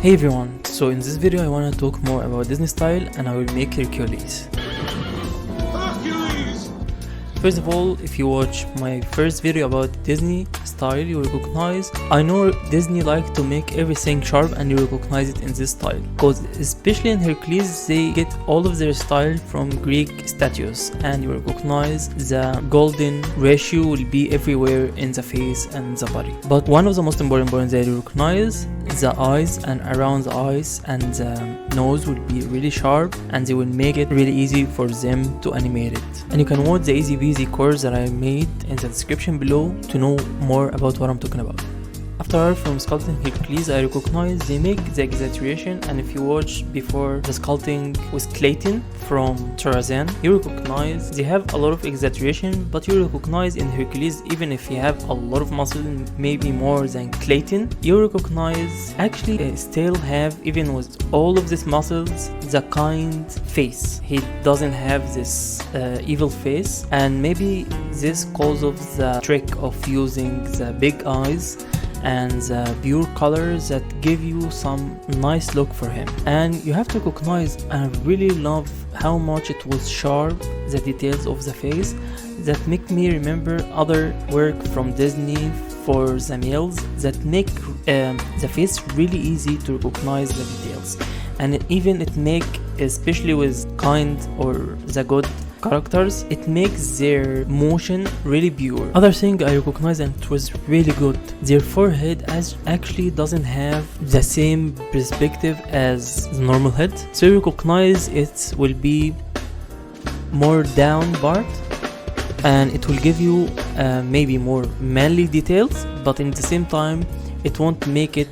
Hey everyone, so in this video I want to talk more about Disney style and I will make Hercules. Hercules! First of all, if you watch my first video about Disney style, you will recognize I know Disney like to make everything sharp and you recognize it in this style. Because especially in Hercules, they get all of their style from Greek statues and you recognize the golden ratio will be everywhere in the face and the body. But one of the most important points that you recognize the eyes, and around the eyes and the nose will be really sharp and they will make it really easy for them to animate it. And you can watch the easy peasy course that I made in the description below to know more about what I'm talking about. After from sculpting Hercules, I recognize they make the exaggeration, and if you watch before the sculpting with Clayton from Tarzan, you recognize they have a lot of exaggeration, but you recognize in Hercules, even if you have a lot of muscle, maybe more than Clayton, you recognize actually they still have, even with all of these muscles, the kind face. He doesn't have this evil face, and maybe this cause of the trick of using the big eyes and the pure colors that give you some nice look for him. And you have to recognize, I really love how much it was sharp, the details of the face that make me remember other work from Disney for the males that make the face really easy to recognize the details. And even it make, especially with kind or the good characters, it makes their motion really pure. Other thing I recognize, and it was really good, their forehead actually doesn't have the same perspective as the normal head, so you recognize it will be more down part and it will give you maybe more manly details, but in the same time it won't make it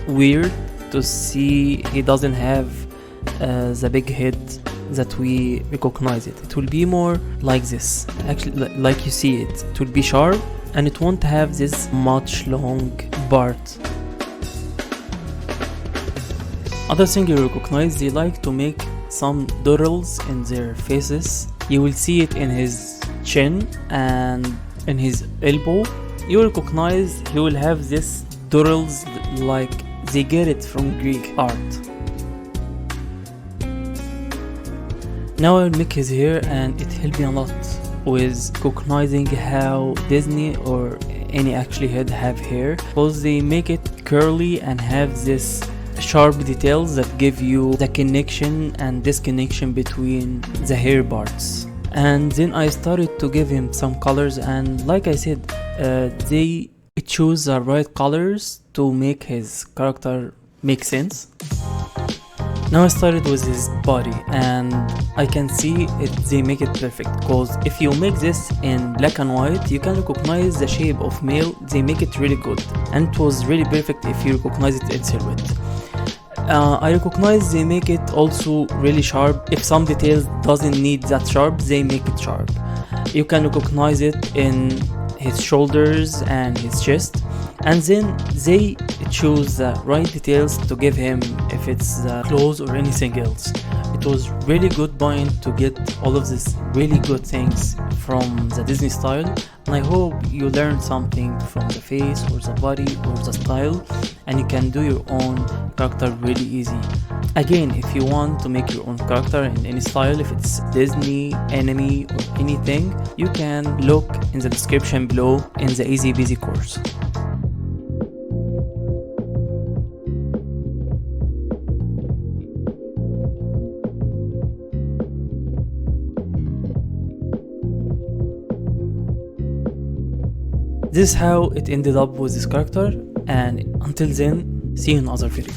weird to see he doesn't have the big head that we recognize it. It will be more like this, actually like you see it. It will be sharp and it won't have this much long part. Other thing you recognize, they like to make some doodles in their faces. You will see it in his chin and in his elbow. You recognize he will have this doodles like they get it from Greek art. Now I'll make his hair, and it helped me a lot with recognizing how Disney or any actually head have hair, because they make it curly and have this sharp details that give you the connection and disconnection between the hair parts. And then I started to give him some colors, and like I said, they choose the right colors to make his character make sense. Now I started with his body, and I can see it, they make it perfect, because if you make this in black and white, you can recognize the shape of male. They make it really good, and it was really perfect if you recognize it in silhouette. I recognize they make it also really sharp. If some details doesn't need that sharp, they make it sharp. You can recognize it in his shoulders and his chest, and then they choose the right details to give him, if it's the clothes or anything else. It was really good point to get all of these really good things from the Disney style, and I hope you learned something from the face or the body or the style, and you can do your own character really easy. Again, if you want to make your own character in any style, if it's Disney, anime or anything, you can look in the description below in the easy peasy course. This is how it ended up with this character, and until then, see you in another video.